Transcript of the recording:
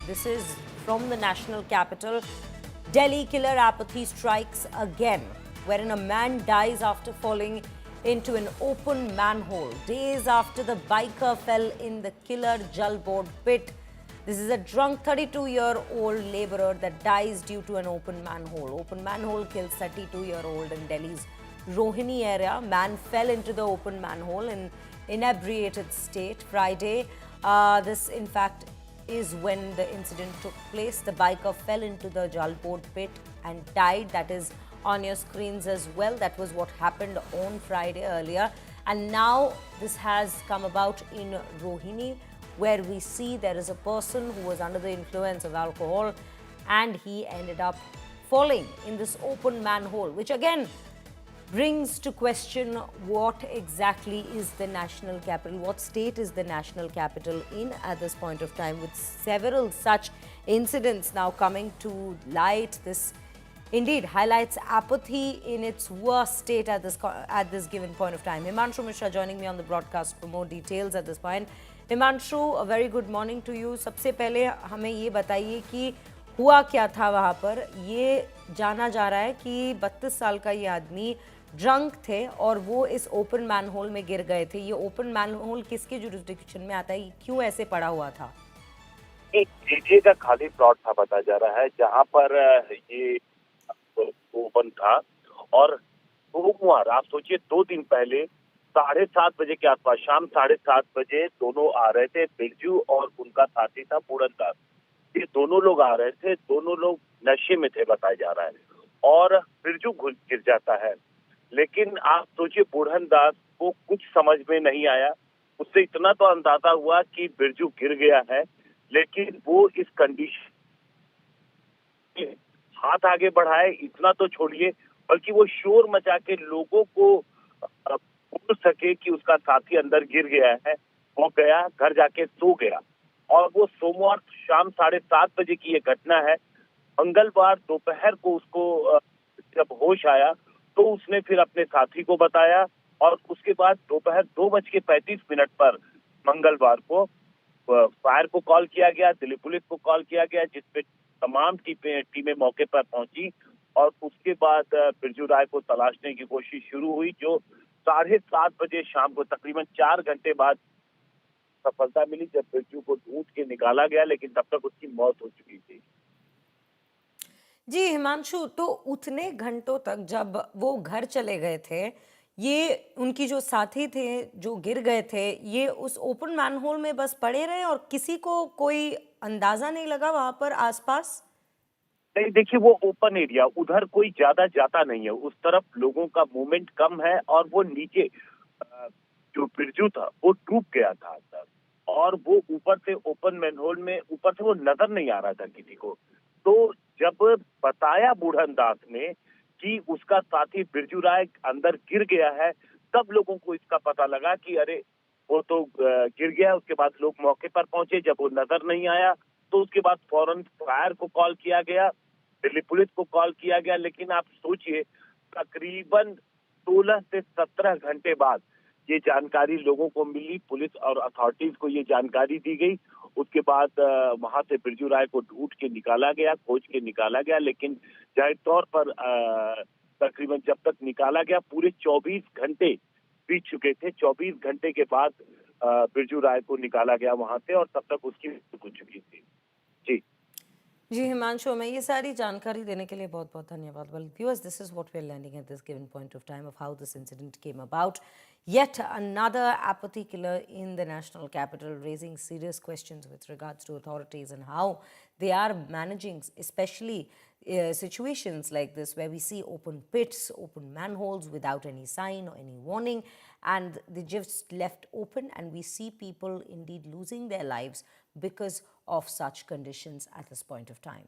This is from the national capital. Delhi killer apathy strikes again, wherein a man dies after falling into an open manhole days after the biker fell in the killer Jalbod pit. This is a drunk 32-year-old laborer that dies due to an open manhole. Open manhole kills 32-year-old in Delhi's Rohini area. Man fell into the open manhole in inebriated state Friday. This, in fact, is when the incident took place. The biker fell into the Jalbod pit and died. That is on your screens as well. That was what happened on Friday earlier. And now this has come about in Rohini, where we see there is a person who was under the influence of alcohol and he ended up falling in this open manhole, which again brings to question what exactly is the national capital, what state is the national capital in at this point of time, with several such incidents now coming to light. This indeed highlights apathy in its worst state at this given point of time. Himanshu Mishra joining me on the broadcast for more details at this point. Himanshu, a very good morning to you. सबसे पहले हमें ये बताइए कि हुआ क्या था वहाँ पर। ये जाना जा रहा है कि 32 साल का ये आदमी ड्रंक थे और वो इस ओपन मैनहोल में गिर गए थे। ये ओपन मैनहोल किसके जुरिस्डिक्शन में आता है, क्यों ऐसे पड़ा हुआ था? एक डीजे का खाली प्लॉट था बताया जा रहा है, जहां पर ये ओपन था। और सोमवार, आप सोचिए 2 दिन पहले 7:30 बजे के आसपास, शाम 7:30 बजे दोनों आ रहे थे। बिरजू और उनका साथी था पूरन दास। ये दोनों लोग आ रहे थे, दोनों लोग नशे में थे बताया जा रहा है। और बिरजू गिर जाता है, लेकिन आप सोचिए बुरहन दास को कुछ समझ में नहीं आया। उससे इतना तो अंदाजा हुआ कि बिरजू गिर गया है, लेकिन वो इस कंडीशन हाथ आगे बढ़ाए इतना तो छोड़िए, बल्कि वो शोर मचा के लोगों को बोल सके कि उसका साथी अंदर गिर गया है। वो गया, घर जाके सो गया। और वो सोमवार शाम 7:30 बजे की ये घटना है। मंगलवार दोपहर को उसको जब होश आया तो उसने फिर अपने साथी को बताया, और उसके बाद दोपहर 2:35 पर मंगलवार को फायर को कॉल किया गया, दिल्ली पुलिस को कॉल किया गया, जिसपे तमाम टीमें मौके पर पहुंची। और उसके बाद बिरजू राय को तलाशने की कोशिश शुरू हुई, जो 7:30 बजे शाम को तकरीबन 4 घंटे बाद सफलता मिली, जब बिरजू को ढूंढ के निकाला गया, लेकिन तब तक उसकी मौत हो चुकी थी। जी हिमांशु, तो उतने घंटों तक जब वो घर चले गए थे, ये उनकी जो साथी थे जो गिर गए थे, ये उस ओपन मैनहोल में बस पड़े रहे और किसी को कोई अंदाजा नहीं लगा वहां पर आसपास? नहीं, देखिए वो ओपन एरिया, उधर कोई ज्यादा जाता नहीं है, उस तरफ लोगों का मूवमेंट कम है। और वो नीचे जो बिरजू था वो डूब गया था अंदर, और वो ऊपर से ओपन मैनहोल में ऊपर से वो नजर नहीं आ रहा था किसी को। तो जब बताया बुढ़न दास ने कि उसका साथी बिरजू राय अंदर गिर गया है, तब लोगों को इसका पता लगा कि अरे वो तो गिर गया। उसके बाद लोग मौके पर पहुंचे, जब वो नजर नहीं आया तो उसके बाद फौरन फायर को कॉल किया गया, दिल्ली पुलिस को कॉल किया गया। लेकिन आप सोचिए, तकरीबन 16 से 17 घंटे बाद ये जानकारी लोगों को मिली, पुलिस और अथॉरिटीज को ये जानकारी दी गई। उसके बाद वहां से बिरजू राय को ढूंढ के निकाला गया, खोज के निकाला गया। लेकिन जाहिर तौर पर तकरीबन जब तक निकाला गया पूरे 24 घंटे बीत चुके थे। 24 घंटे के बाद बिरजू राय को निकाला गया वहां से, और तब तक उसकी मृत्यु हो चुकी थी। जी जी हिमांशु, हमें ये सारी जानकारी देने के लिए बहुत बहुत धन्यवाद। Well, viewers, this is what we're learning at this given point of time of how this incident came about. Yet another apathy killer in the national capital, raising serious questions with regards to authorities and how they are managing, especially situations like this where we see open pits, open manholes without any sign or any warning, and they just left open, and we see people indeed losing their lives because of such conditions at this point of time.